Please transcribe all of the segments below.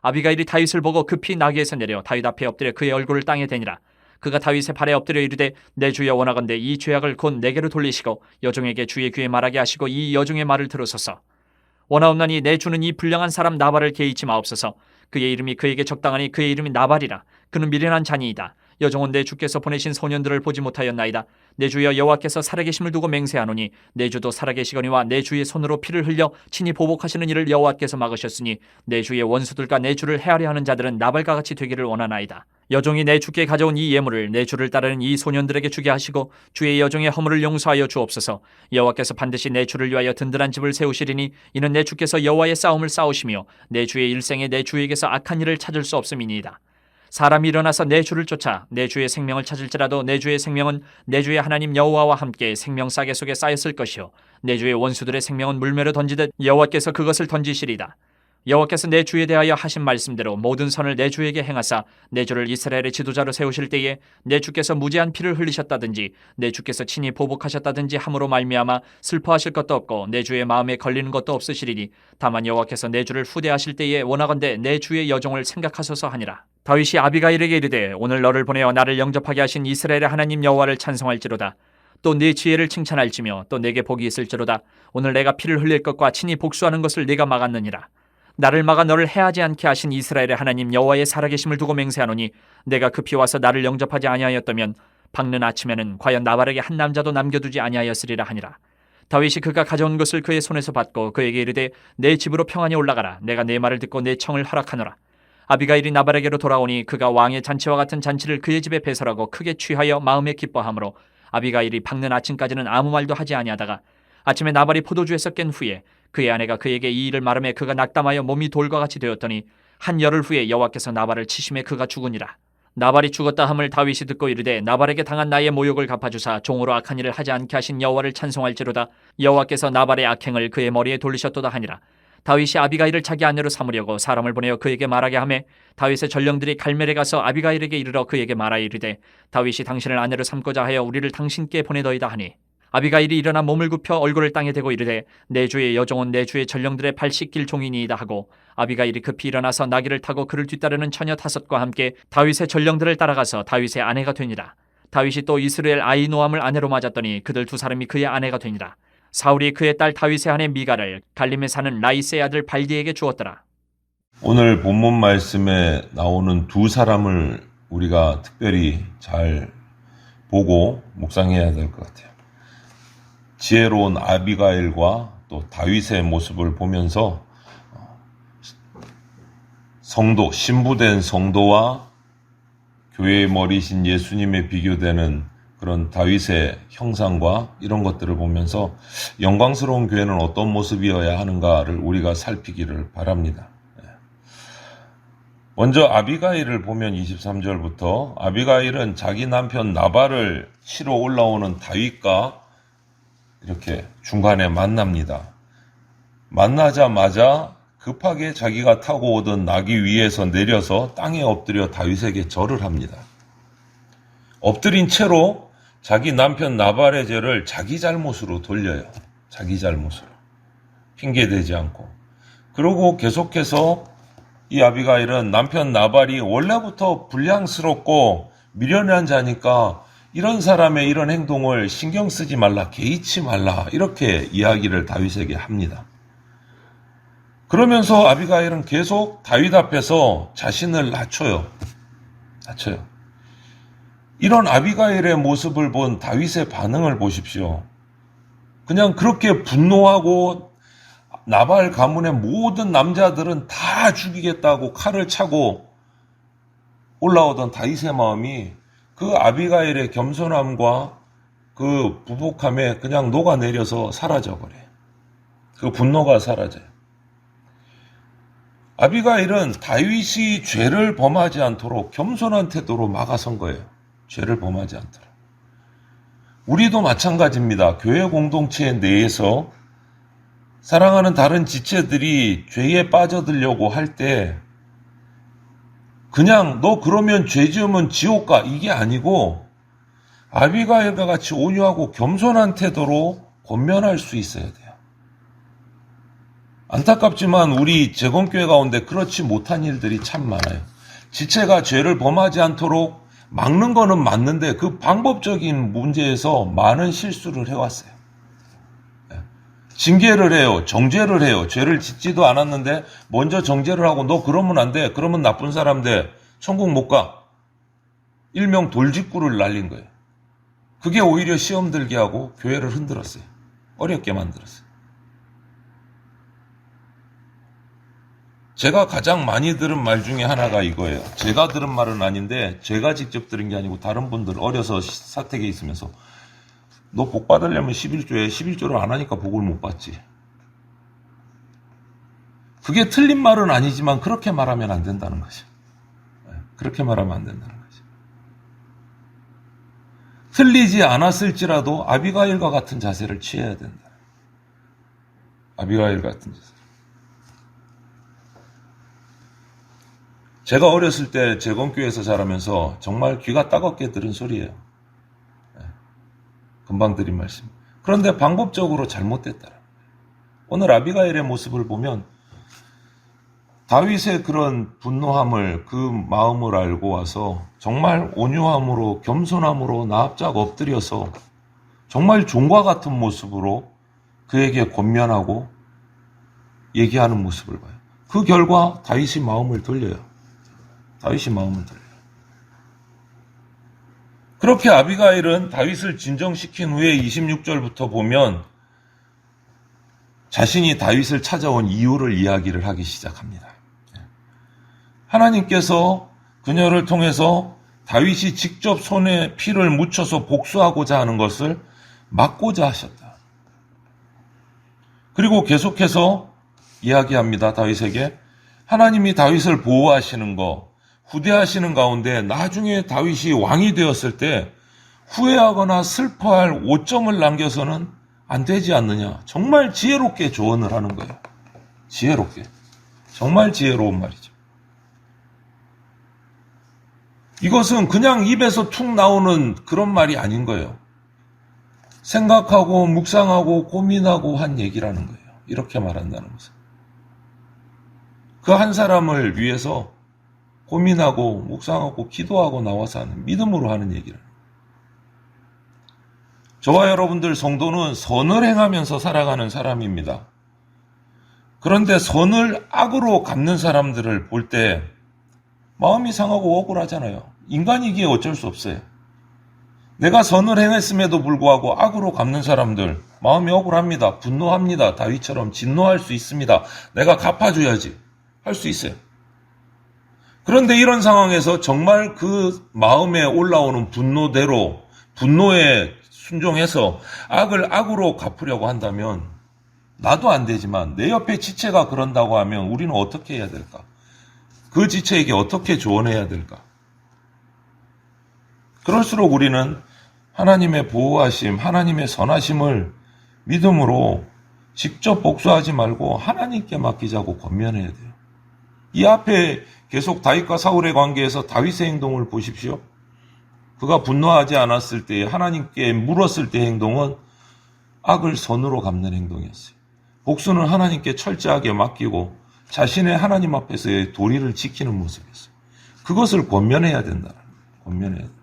아비가일이 다윗을 보고 급히 나귀에서 내려 다윗 앞에 엎드려 그의 얼굴을 땅에 대니라. 그가 다윗의 발에 엎드려 이르되 내 주여 원하건대 이 죄악을 곧 내게로 돌리시고 여종에게 주의 귀에 말하게 하시고 이 여종의 말을 들으소서. 원하옵나니 내 주는 이 불량한 사람 나발을 개의치 마옵소서. 그의 이름이 그에게 적당하니 그의 이름이 나발이라. 그는 미련한 자니이다. 여종은 내 주께서 보내신 소년들을 보지 못하였나이다. 내 주여 여호와께서 살아계심을 두고 맹세하노니 내 주도 살아계시거니와 내 주의 손으로 피를 흘려 친히 보복하시는 일을 여호와께서 막으셨으니 내 주의 원수들과 내 주를 해하려 하는 자들은 나발과 같이 되기를 원하나이다. 여종이 내 주께 가져온 이 예물을 내 주를 따르는 이 소년들에게 주게 하시고 주의 여종의 허물을 용서하여 주옵소서. 여호와께서 반드시 내 주를 위하여 든든한 집을 세우시리니 이는 내 주께서 여호와의 싸움을 싸우시며 내 주의 일생에 내 주에게서 악한 일을 찾을 수 없음이니이다. 사람이 일어나서 내 주를 쫓아 내 주의 생명을 찾을지라도 내 주의 생명은 내 주의 하나님 여호와와 함께 생명싸개 속에 쌓였을 것이요 내 주의 원수들의 생명은 물매로 던지듯 여호와께서 그것을 던지시리다. 여호와께서 내 주에 대하여 하신 말씀대로 모든 선을 내 주에게 행하사 내 주를 이스라엘의 지도자로 세우실 때에 내 주께서 무죄한 피를 흘리셨다든지 내 주께서 친히 보복하셨다든지 함으로 말미암아 슬퍼하실 것도 없고 내 주의 마음에 걸리는 것도 없으시리니 다만 여호와께서 내 주를 후대하실 때에 원하건대 내 주의 여종을 생각하소서 하니라. 다윗이 아비가일에게 이르되 오늘 너를 보내어 나를 영접하게 하신 이스라엘의 하나님 여호와를 찬송할지로다. 또 네 지혜를 칭찬할지며 또 내게 복이 있을지로다. 오늘 내가 피를 흘릴 것과 친히 복수하는 것을 네가 막았느니라. 나를 막아 너를 해하지 않게 하신 이스라엘의 하나님 여호와의 살아계심을 두고 맹세하노니 내가 급히 와서 나를 영접하지 아니하였다면 밝는 아침에는 과연 나발에게 한 남자도 남겨두지 아니하였으리라 하니라. 다윗이 그가 가져온 것을 그의 손에서 받고 그에게 이르되 내 집으로 평안히 올라가라. 내가 내 말을 듣고 내 청을 허락하노라. 아비가일이 나발에게로 돌아오니 그가 왕의 잔치와 같은 잔치를 그의 집에 배설하고 크게 취하여 마음에 기뻐하므로 아비가일이 밝는 아침까지는 아무 말도 하지 아니하다가 아침에 나발이 포도주에서 깬 후에 그의 아내가 그에게 이 일을 말하며 그가 낙담하여 몸이 돌과 같이 되었더니 한 열흘 후에 여호와께서 나발을 치심에 그가 죽으니라. 나발이 죽었다 함을 다윗이 듣고 이르되 나발에게 당한 나의 모욕을 갚아주사 종으로 악한 일을 하지 않게 하신 여호와를 찬송할지로다. 여호와께서 나발의 악행을 그의 머리에 돌리셨도다 하니라. 다윗이 아비가일을 자기 아내로 삼으려고 사람을 보내어 그에게 말하게 하매 다윗의 전령들이 갈멜에 가서 아비가일에게 이르러 그에게 말하여 이르되 다윗이 당신을 아내로 삼고자 하여 우리를 당신께 보내더이다 하니 아비가일이 일어나 몸을 굽혀 얼굴을 땅에 대고 이르되 내 주의 여종은 내 주의 전령들의 발 씻길 종이니이다 하고 아비가일이 급히 일어나서 나귀를 타고 그를 뒤따르는 처녀 5과 함께 다윗의 전령들을 따라가서 다윗의 아내가 되니라. 다윗이 또 이스라엘 아히노암을 아내로 맞았더니 그들 2사람이 그의 아내가 되니라. 사울이 그의 딸 다윗의 아내 미가를 갈림에 사는 라이스의 아들 발디에게 주었더라. 오늘 본문 말씀에 나오는 2사람을 우리가 특별히 잘 보고 묵상해야 될 것 같아요. 지혜로운 아비가일과 또 다윗의 모습을 보면서 성도, 신부된 성도와 교회의 머리신 예수님에 비교되는 그런 다윗의 형상과 이런 것들을 보면서 영광스러운 교회는 어떤 모습이어야 하는가를 우리가 살피기를 바랍니다. 먼저 아비가일을 보면 23절부터 아비가일은 자기 남편 나발을 치러 올라오는 다윗과 이렇게 중간에 만납니다. 만나자마자 급하게 자기가 타고 오던 나귀 위에서 내려서 땅에 엎드려 다윗에게 절을 합니다. 엎드린 채로 자기 남편 나발의 죄를 자기 잘못으로 돌려요. 자기 잘못으로. 핑계대지 않고. 그리고 계속해서 이 아비가일은 남편 나발이 원래부터 불량스럽고 미련한 자니까 이런 사람의 이런 행동을 신경 쓰지 말라, 개의치 말라 이렇게 이야기를 다윗에게 합니다. 그러면서 아비가일은 계속 다윗 앞에서 자신을 낮춰요. 이런 아비가일의 모습을 본 다윗의 반응을 보십시오. 그냥 그렇게 분노하고 나발 가문의 모든 남자들은 다 죽이겠다고 칼을 차고 올라오던 다윗의 마음이 그 아비가일의 겸손함과 그 부복함에 그냥 녹아내려서 사라져버려요. 그 분노가 사라져요. 아비가일은 다윗이 죄를 범하지 않도록 겸손한 태도로 막아선 거예요. 죄를 범하지 않도록. 우리도 마찬가지입니다. 교회 공동체 내에서 사랑하는 다른 지체들이 죄에 빠져들려고 할 때 그냥 너 그러면 죄 지으면 지옥 가 이게 아니고 아비가일과 같이 온유하고 겸손한 태도로 권면할 수 있어야 돼요. 안타깝지만 우리 재건교회 가운데 그렇지 못한 일들이 참 많아요. 지체가 죄를 범하지 않도록 막는 거는 맞는데 그 방법적인 문제에서 많은 실수를 해왔어요. 징계를 해요. 정죄를 해요. 죄를 짓지도 않았는데 먼저 정죄를 하고 너 그러면 안 돼. 그러면 나쁜 사람 돼. 천국 못 가. 일명 돌직구를 날린 거예요. 그게 오히려 시험 들게 하고 교회를 흔들었어요. 어렵게 만들었어요. 제가 가장 많이 들은 말 중에 하나가 이거예요. 제가 들은 말은 아닌데 제가 직접 들은 게 아니고 다른 분들 어려서 사택에 있으면서 너 복 받으려면 11조에 11조를 안 하니까 복을 못 받지. 그게 틀린 말은 아니지만 그렇게 말하면 안 된다는 거죠. 그렇게 말하면 안 된다는 거죠. 틀리지 않았을지라도 아비가일과 같은 자세를 취해야 된다. 아비가일 같은 자세. 제가 어렸을 때 재건교회에서 자라면서 정말 귀가 따갑게 들은 소리예요. 금방 드린 말씀. 그런데 방법적으로 잘못됐다. 오늘 아비가일의 모습을 보면 다윗의 그런 분노함을 그 마음을 알고 와서 정말 온유함으로 겸손함으로 나합작 엎드려서 정말 종과 같은 모습으로 그에게 권면하고 얘기하는 모습을 봐요. 그 결과 다윗이 마음을 돌려요. 다윗이 마음을 돌려요. 그렇게 아비가일은 다윗을 진정시킨 후에 26절부터 보면 자신이 다윗을 찾아온 이유를 이야기를 하기 시작합니다. 하나님께서 그녀를 통해서 다윗이 직접 손에 피를 묻혀서 복수하고자 하는 것을 막고자 하셨다. 그리고 계속해서 이야기합니다. 다윗에게 하나님이 다윗을 보호하시는 거, 후대하시는 가운데 나중에 다윗이 왕이 되었을 때 후회하거나 슬퍼할 오점을 남겨서는 안 되지 않느냐. 정말 지혜롭게 조언을 하는 거예요. 지혜롭게. 정말 지혜로운 말이죠. 이것은 그냥 입에서 툭 나오는 그런 말이 아닌 거예요. 생각하고 묵상하고 고민하고 한 얘기라는 거예요. 이렇게 말한다는 것은. 그 한 사람을 위해서 고민하고 묵상하고 기도하고 나와서 하는 믿음으로 하는 얘기를. 저와 여러분들 성도는 선을 행하면서 살아가는 사람입니다. 그런데 선을 악으로 갚는 사람들을 볼 때 마음이 상하고 억울하잖아요. 인간이기에 어쩔 수 없어요. 내가 선을 행했음에도 불구하고 악으로 갚는 사람들 마음이 억울합니다. 분노합니다. 다윗처럼 진노할 수 있습니다. 내가 갚아줘야지. 할 수 있어요. 그런데 이런 상황에서 정말 그 마음에 올라오는 분노대로 분노에 순종해서 악을 악으로 갚으려고 한다면 나도 안 되지만 내 옆에 지체가 그런다고 하면 우리는 어떻게 해야 될까? 그 지체에게 어떻게 조언해야 될까? 그럴수록 우리는 하나님의 보호하심, 하나님의 선하심을 믿음으로 직접 복수하지 말고 하나님께 맡기자고 권면해야 돼요. 이 앞에 계속 다윗과 사울의 관계에서 다윗의 행동을 보십시오. 그가 분노하지 않았을 때 하나님께 물었을 때의 행동은 악을 선으로 갚는 행동이었어요. 복수는 하나님께 철저하게 맡기고 자신의 하나님 앞에서의 도리를 지키는 모습이었어요. 그것을 권면해야 된다. 권면해야 된다.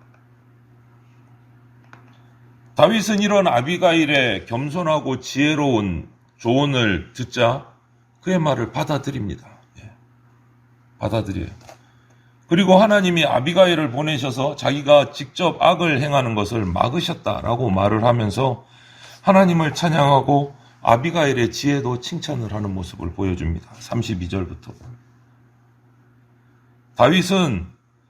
다윗은 이런 아비가일의 겸손하고 지혜로운 조언을 듣자 그의 말을 받아들입니다. 받아들여요. 그리고 하나님이 아비가일을 보내셔서 자기가 직접 악을 행하는 것을 막으셨다라고 말을 하면서 하나님을 찬양하고 아비가일의 지혜도 칭찬을 하는 모습을 보여줍니다. 32절부터. 다윗은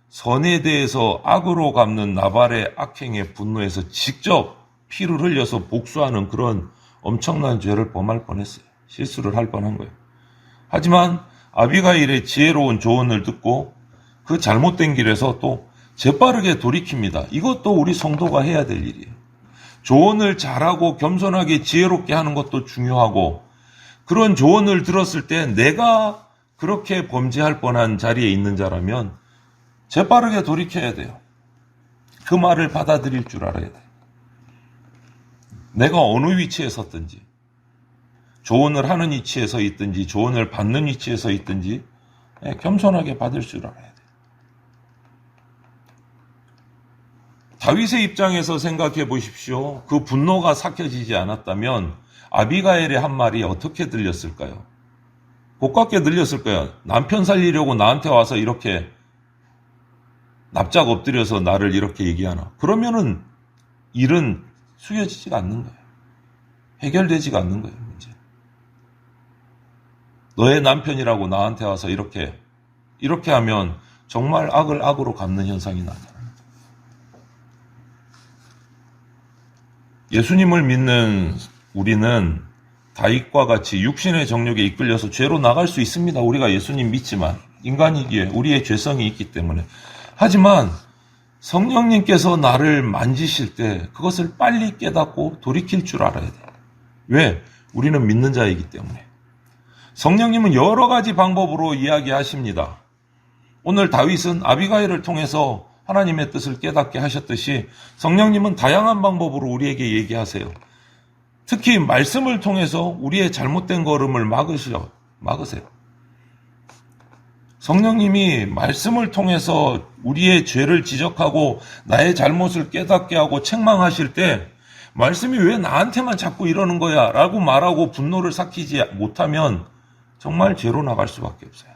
선에 대해서 악으로 갚는 나발의 악행에 분노해서 직접 피를 흘려서 복수하는 그런 엄청난 죄를 범할 뻔했어요. 실수를 할 뻔한 거예요. 하지만 아비가일의 지혜로운 조언을 듣고 그 잘못된 길에서 또 재빠르게 돌이킵니다. 이것도 우리 성도가 해야 될 일이에요. 조언을 잘하고 겸손하게 지혜롭게 하는 것도 중요하고 그런 조언을 들었을 때 내가 그렇게 범죄할 뻔한 자리에 있는 자라면 재빠르게 돌이켜야 돼요. 그 말을 받아들일 줄 알아야 돼요. 내가 어느 위치에 섰든지 조언을 하는 위치에 서 있든지 조언을 받는 위치에 서 있든지 겸손하게 받을 줄 알아야 돼요. 다윗의 입장에서 생각해 보십시오. 그 분노가 삭혀지지 않았다면 아비가일의 한 말이 어떻게 들렸을까요? 고깝게 들렸을 거예요. 남편 살리려고 나한테 와서 이렇게 납작 엎드려서 나를 이렇게 얘기하나. 그러면은 일은 숙여지지가 않는 거예요. 해결되지가 않는 거예요, 문제. 너의 남편이라고 나한테 와서 이렇게 하면 정말 악을 악으로 갚는 현상이 나잖아요. 예수님을 믿는 우리는 다윗과 같이 육신의 정욕에 이끌려서 죄로 나갈 수 있습니다. 우리가 예수님 믿지만 인간이기에 우리의 죄성이 있기 때문에. 하지만 성령님께서 나를 만지실 때 그것을 빨리 깨닫고 돌이킬 줄 알아야 돼요. 왜? 우리는 믿는 자이기 때문에. 성령님은 여러 가지 방법으로 이야기하십니다. 오늘 다윗은 아비가일을 통해서 하나님의 뜻을 깨닫게 하셨듯이 성령님은 다양한 방법으로 우리에게 얘기하세요. 특히 말씀을 통해서 우리의 잘못된 걸음을 막으세요. 성령님이 말씀을 통해서 우리의 죄를 지적하고 나의 잘못을 깨닫게 하고 책망하실 때 말씀이 왜 나한테만 자꾸 이러는 거야 라고 말하고 분노를 삭히지 못하면 정말 죄로 나갈 수밖에 없어요.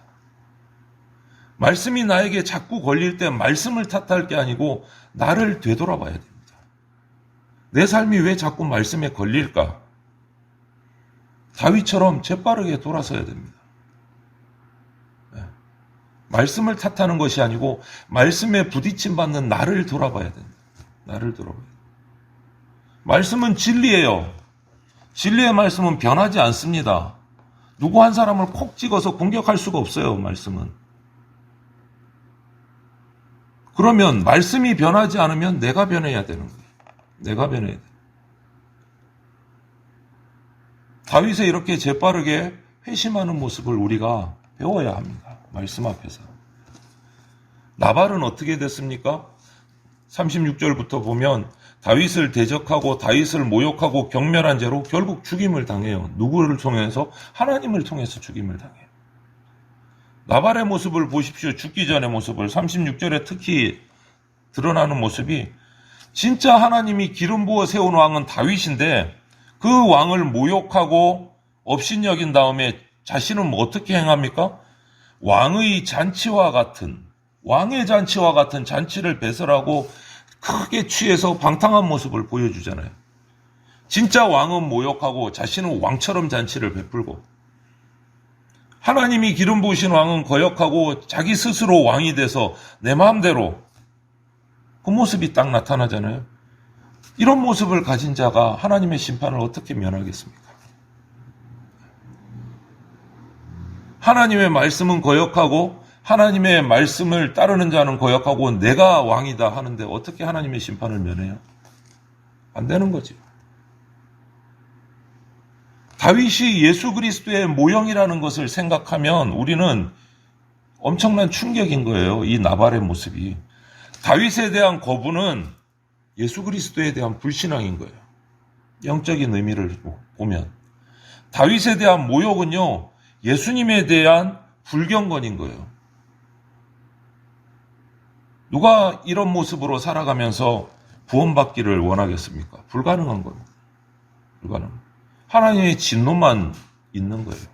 말씀이 나에게 자꾸 걸릴 때 말씀을 탓할 게 아니고 나를 되돌아봐야 됩니다. 내 삶이 왜 자꾸 말씀에 걸릴까? 다윗처럼 재빠르게 돌아서야 됩니다. 말씀을 탓하는 것이 아니고 말씀에 부딪힘 받는 나를 돌아봐야 됩니다. 나를 돌아봐야 됩니다. 말씀은 진리예요. 진리의 말씀은 변하지 않습니다. 누구 한 사람을 콕 찍어서 공격할 수가 없어요, 말씀은. 그러면 말씀이 변하지 않으면 내가 변해야 되는 거예요. 내가 변해야 돼요. 다윗의 이렇게 재빠르게 회심하는 모습을 우리가 배워야 합니다. 말씀 앞에서. 나발은 어떻게 됐습니까? 36절부터 보면 다윗을 대적하고 다윗을 모욕하고 경멸한 죄로 결국 죽임을 당해요. 누구를 통해서? 하나님을 통해서 죽임을 당해요. 나발의 모습을 보십시오. 죽기 전의 모습을. 36절에 특히 드러나는 모습이 진짜 하나님이 기름 부어 세운 왕은 다윗인데 그 왕을 모욕하고 업신여긴 다음에 자신은 어떻게 행합니까? 왕의 잔치와 같은 잔치를 배설하고 크게 취해서 방탕한 모습을 보여주잖아요. 진짜 왕은 모욕하고 자신은 왕처럼 잔치를 베풀고 하나님이 기름 부으신 왕은 거역하고 자기 스스로 왕이 돼서 내 마음대로 그 모습이 딱 나타나잖아요. 이런 모습을 가진 자가 하나님의 심판을 어떻게 면하겠습니까? 하나님의 말씀은 거역하고 하나님의 말씀을 따르는 자는 거역하고 내가 왕이다 하는데 어떻게 하나님의 심판을 면해요? 안 되는 거지. 다윗이 예수 그리스도의 모형이라는 것을 생각하면 우리는 엄청난 충격인 거예요. 이 나발의 모습이. 다윗에 대한 거부는 예수 그리스도에 대한 불신앙인 거예요. 영적인 의미를 보면. 다윗에 대한 모욕은요, 예수님에 대한 불경건인 거예요. 누가 이런 모습으로 살아가면서 구원받기를 원하겠습니까? 불가능한 겁니다. 불가능. 하나님의 진노만 있는 거예요.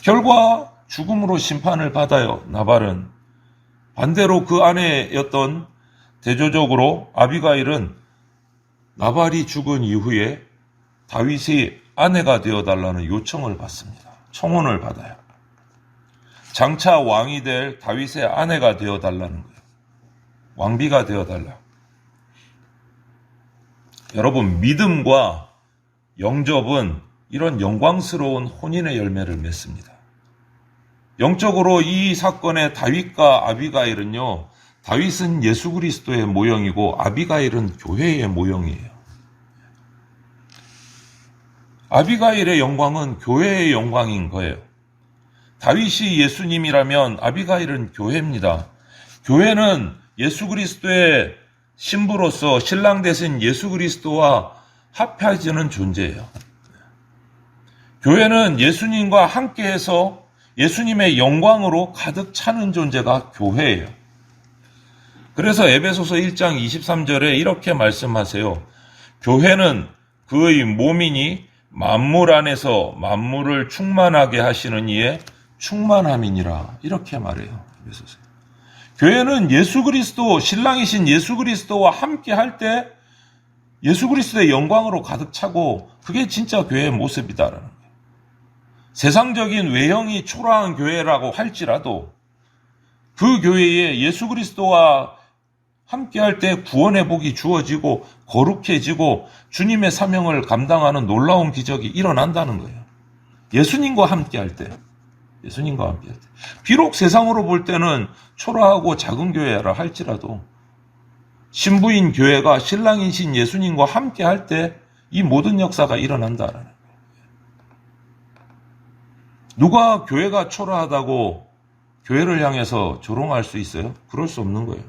결과 죽음으로 심판을 받아요. 나발은. 반대로 그 아내였던 대조적으로 아비가일은 나발이 죽은 이후에 다윗이 아내가 되어달라는 요청을 받습니다. 청혼을 받아요. 장차 왕이 될 다윗의 아내가 되어달라는 거예요. 왕비가 되어달라. 여러분, 믿음과 영접은 이런 영광스러운 혼인의 열매를 맺습니다. 영적으로 이 사건의 다윗과 아비가일은요, 다윗은 예수 그리스도의 모형이고 아비가일은 교회의 모형이에요. 아비가일의 영광은 교회의 영광인 거예요. 다윗이 예수님이라면 아비가일은 교회입니다. 교회는 예수 그리스도의 신부로서 신랑 대신 예수 그리스도와 합해지는 존재예요. 교회는 예수님과 함께해서 예수님의 영광으로 가득 차는 존재가 교회예요. 그래서 에베소서 1장 23절에 이렇게 말씀하세요. 교회는 그의 몸이니 만물 안에서 만물을 충만하게 하시는 이의 충만함이니라. 이렇게 말해요. 에베소서. 교회는 예수 그리스도, 신랑이신 예수 그리스도와 함께 할 때 예수 그리스도의 영광으로 가득 차고 그게 진짜 교회의 모습이다라는 거예요. 세상적인 외형이 초라한 교회라고 할지라도 그 교회에 예수 그리스도와 함께 할 때 구원의 복이 주어지고 거룩해지고 주님의 사명을 감당하는 놀라운 기적이 일어난다는 거예요. 예수님과 함께 할 때. 예수님과 함께 할 때. 비록 세상으로 볼 때는 초라하고 작은 교회라 할지라도 신부인 교회가 신랑이신 예수님과 함께 할 때 이 모든 역사가 일어난다라는 거예요. 누가 교회가 초라하다고 교회를 향해서 조롱할 수 있어요? 그럴 수 없는 거예요.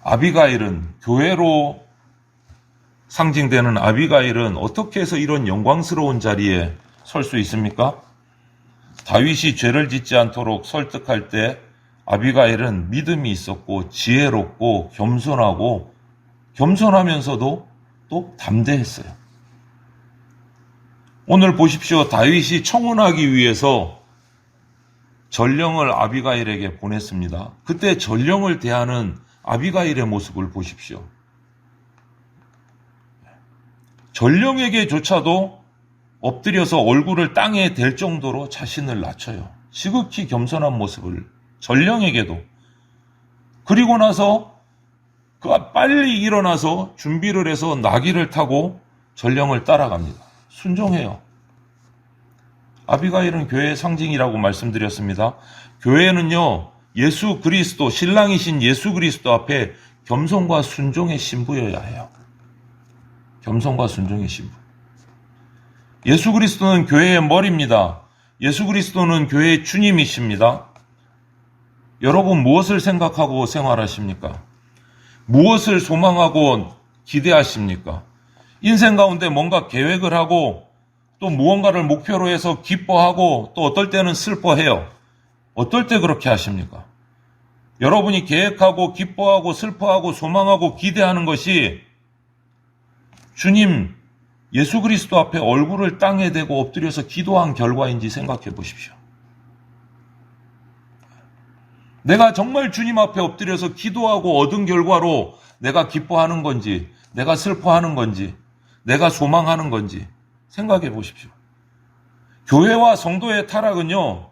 아비가일은, 교회로 상징되는 아비가일은 어떻게 해서 이런 영광스러운 자리에 설 수 있습니까? 다윗이 죄를 짓지 않도록 설득할 때 아비가일은 믿음이 있었고 지혜롭고 겸손하고 겸손하면서도 또 담대했어요. 오늘 보십시오. 다윗이 청혼하기 위해서 전령을 아비가일에게 보냈습니다. 그때 전령을 대하는 아비가일의 모습을 보십시오. 전령에게조차도 엎드려서 얼굴을 땅에 댈 정도로 자신을 낮춰요. 지극히 겸손한 모습을 전령에게도. 그리고 나서 그가 빨리 일어나서 준비를 해서 나귀를 타고 전령을 따라갑니다. 순종해요. 아비가일은 교회의 상징이라고 말씀드렸습니다. 교회는요, 예수 그리스도, 신랑이신 예수 그리스도 앞에 겸손과 순종의 신부여야 해요. 겸손과 순종의 신부. 예수 그리스도는 교회의 머리입니다. 예수 그리스도는 교회의 주님이십니다. 여러분 무엇을 생각하고 생활하십니까? 무엇을 소망하고 기대하십니까? 인생 가운데 뭔가 계획을 하고 또 무언가를 목표로 해서 기뻐하고 또 어떨 때는 슬퍼해요. 어떨 때 그렇게 하십니까? 여러분이 계획하고 기뻐하고 슬퍼하고 소망하고 기대하는 것이 주님 예수 그리스도 앞에 얼굴을 땅에 대고 엎드려서 기도한 결과인지 생각해 보십시오. 내가 정말 주님 앞에 엎드려서 기도하고 얻은 결과로 내가 기뻐하는 건지, 내가 슬퍼하는 건지, 내가 소망하는 건지 생각해 보십시오. 교회와 성도의 타락은요,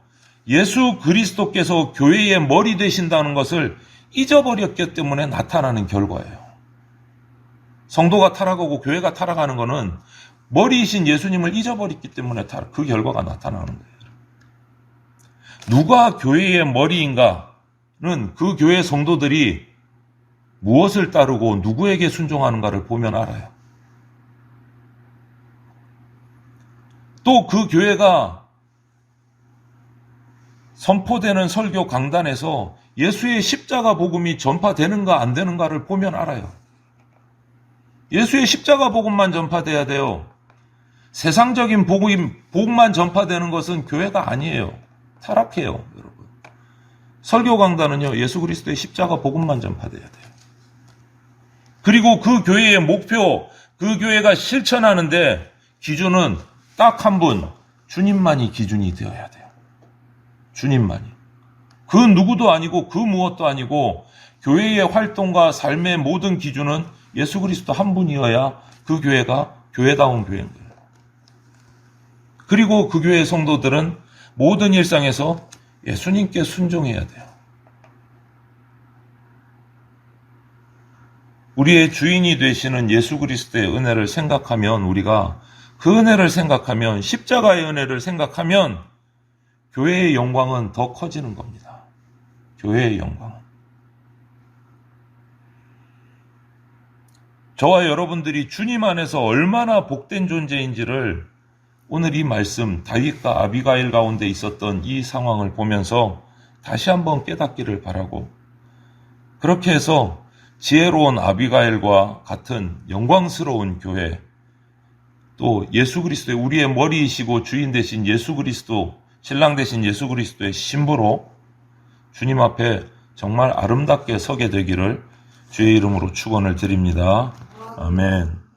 예수 그리스도께서 교회의 머리 되신다는 것을 잊어버렸기 때문에 나타나는 결과예요. 성도가 타락하고 교회가 타락하는 것은 머리이신 예수님을 잊어버렸기 때문에 그 결과가 나타나는 거예요. 누가 교회의 머리인가는 그 교회 성도들이 무엇을 따르고 누구에게 순종하는가를 보면 알아요. 또 그 교회가 선포되는 설교 강단에서 예수의 십자가 복음이 전파되는가 안 되는가를 보면 알아요. 예수의 십자가 복음만 전파돼야 돼요. 세상적인 복음만 전파되는 것은 교회가 아니에요. 타락해요, 여러분. 설교 강단은요, 예수 그리스도의 십자가 복음만 전파돼야 돼요. 그리고 그 교회의 목표, 그 교회가 실천하는데 기준은 딱 한 분, 주님만이 기준이 되어야 돼요. 주님만이. 그 누구도 아니고 그 무엇도 아니고 교회의 활동과 삶의 모든 기준은 예수 그리스도 한 분이어야 그 교회가 교회다운 교회인 거예요. 그리고 그 교회의 성도들은 모든 일상에서 예수님께 순종해야 돼요. 우리의 주인이 되시는 예수 그리스도의 은혜를 생각하면 우리가 그 은혜를 생각하면 십자가의 은혜를 생각하면 교회의 영광은 더 커지는 겁니다. 교회의 영광은. 저와 여러분들이 주님 안에서 얼마나 복된 존재인지를 오늘 이 말씀 다윗과 아비가일 가운데 있었던 이 상황을 보면서 다시 한번 깨닫기를 바라고 그렇게 해서 지혜로운 아비가일과 같은 영광스러운 교회 또 예수 그리스도의 우리의 머리이시고 주인 되신 예수 그리스도, 신랑 되신 예수 그리스도의 신부로 주님 앞에 정말 아름답게 서게 되기를 주의 이름으로 축원을 드립니다. 아멘.